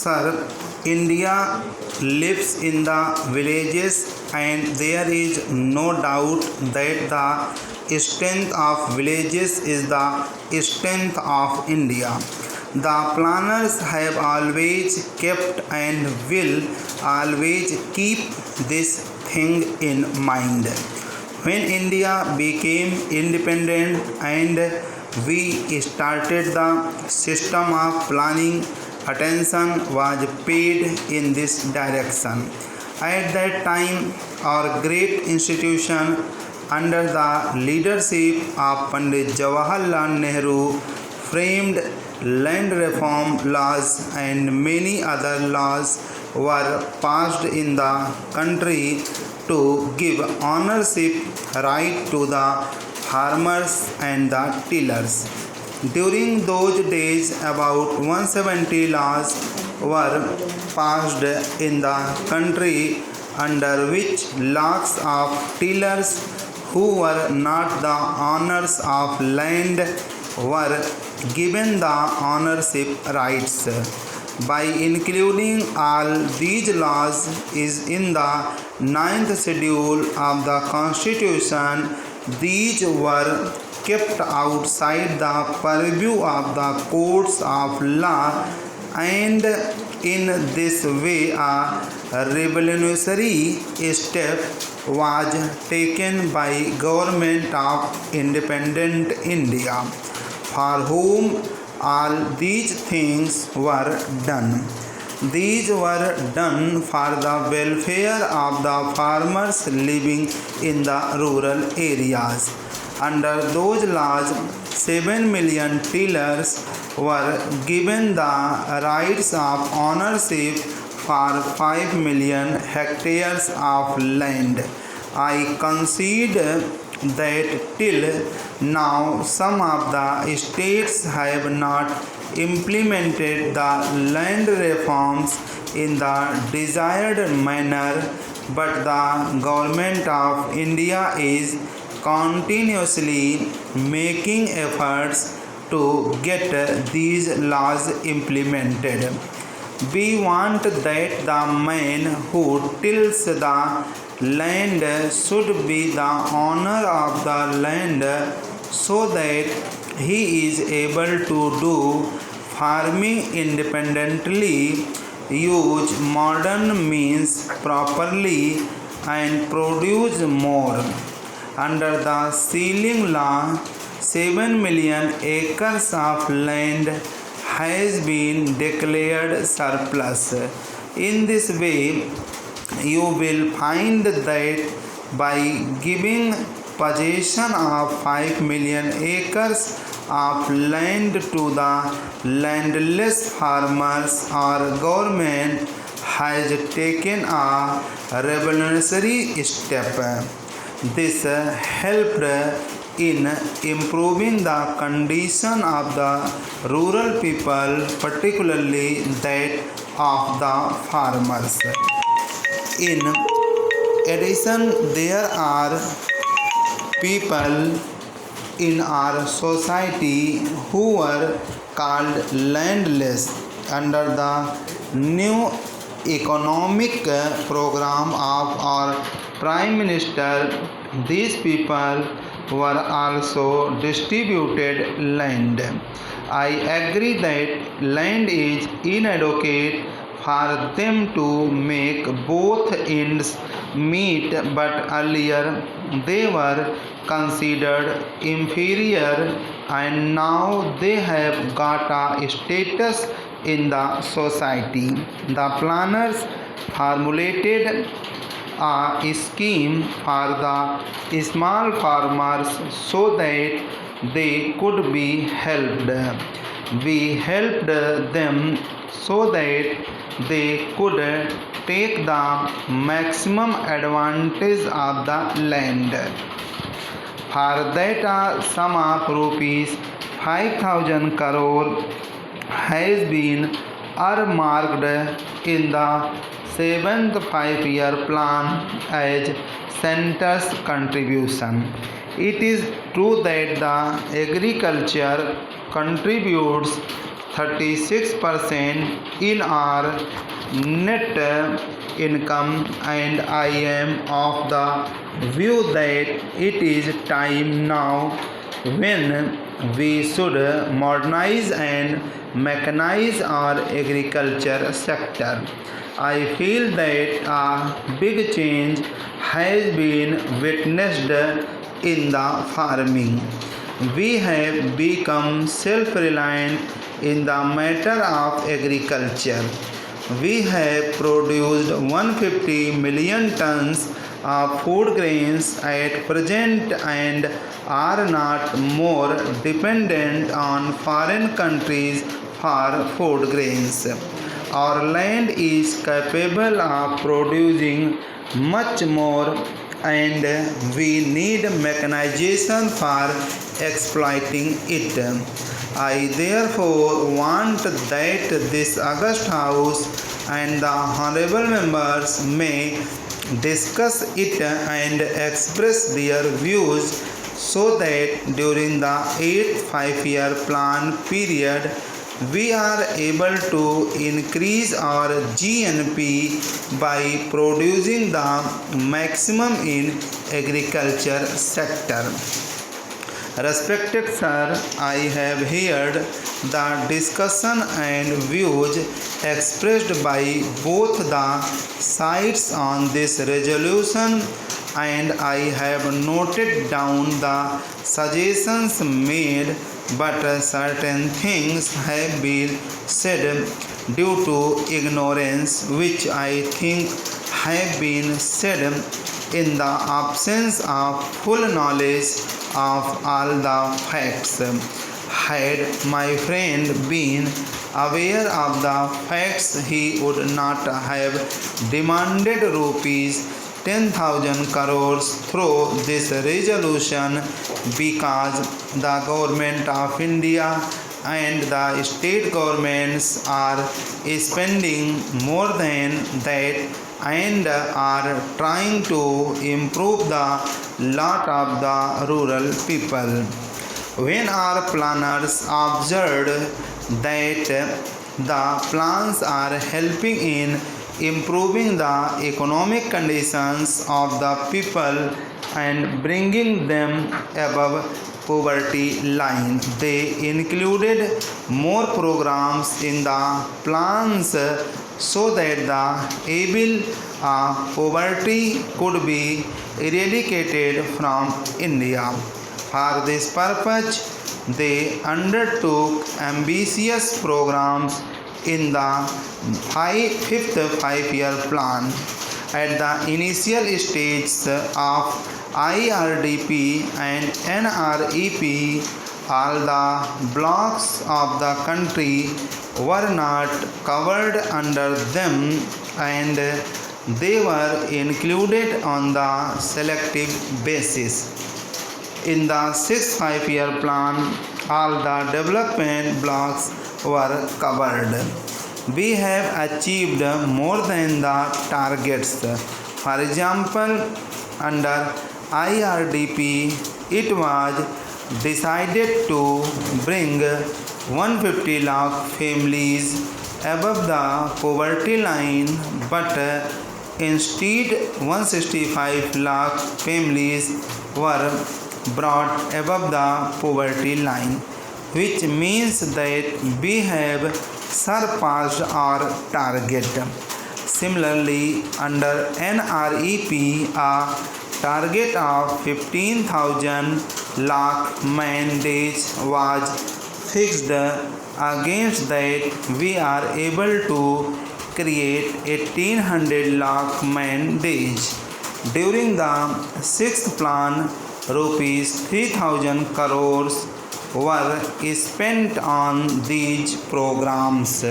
Sir, India lives in the villages, and there is no doubt that the strength of villages is the strength of India. The planners have always kept and will always keep this thing in mind. When India became independent and we started the system of planning, attention was paid in this direction. At that time, our great institution under the leadership of Pandit Jawaharlal Nehru framed land reform laws and many other laws were passed in the country to give ownership right to the farmers and the tillers. During those days, about 170 laws were passed in the country under which lakhs of tillers who were not the owners of land were given the ownership rights. By including all these laws is in the ninth schedule of the Constitution, these were kept outside the purview of the courts of law, and in this way a revolutionary step was taken by government of independent India, for whom all these things were done. These were done for the welfare of the farmers living in the rural areas. Under those laws, 7 million tillers were given the rights of ownership for 5 million hectares of land. I concede that till now some of the states have not implemented the land reforms in the desired manner, but the government of India is continuously making efforts to get these laws implemented. We want that the man who tills the land should be the owner of the land so that he is able to do farming independently, use modern means properly, and produce more. Under the ceiling law, 7 million acres of land has been declared surplus. In this way, you will find that by giving possession of 5 million acres of land to the landless farmers, our government has taken a revolutionary step. This helped in improving the condition of the rural people, particularly that of the farmers. In addition, there are people in our society who were called landless under the new economic program of our Prime Minister. These people were also distributed land. I agree that land is inadequate for them to make both ends meet, but earlier they were considered inferior and now they have got a status in the society. The planners formulated a scheme for the small farmers so that they could be helped. We helped them so that they could take the maximum advantage of the land. For that a sum of rupees 5,000 crore has been earmarked in the 7th five-year plan as center's contribution. It is true that the agriculture contributes 36% in our net income, and I am of the view that it is time now when we should modernize and mechanize our agriculture sector. I feel that a big change has been witnessed in the farming. We have become self-reliant in the matter of agriculture. We have produced 150 million tons of food grains at present and are not more dependent on foreign countries for food grains. Our land is capable of producing much more, and we need mechanization for exploiting it. I therefore want that this August House and the honorable members may discuss it and express their views so that during the 8th 5-year plan period we are able to increase our GNP by producing the maximum in agriculture sector. Respected sir, I have heard the discussion and views expressed by both the sides on this resolution, and I have noted down the suggestions made, but certain things have been said due to ignorance, which I think have been said in the absence of full knowledge of all the facts. Had my friend been aware of the facts, he would not have demanded rupees 10,000 crores through this resolution, because the government of India and the state governments are spending more than that and are trying to improve the lot of the rural people. When our planners observed that the plans are helping in improving the economic conditions of the people and bringing them above poverty line, they included more programs in the plans so that the evil poverty could be eradicated from India. For this purpose, they undertook ambitious programs in the 5th 5-year plan. At the initial stages of IRDP and NREP, all the blocks of the country were not covered under them, and they were included on the selective basis. In the 6th 5-year plan, all the development blocks were covered. We have achieved more than the targets. For example, under IRDP, it was decided to bring 150 lakh families above the poverty line, but instead 165 lakh families were brought above the poverty line, which means that we have surpassed our target. Similarly, under NREP, a target of 15,000 lakh man days was fixed. Against that, we are able to create 1,800 lakh man days. During the 6th plan, rupees 3,000 crores were spent on these programs.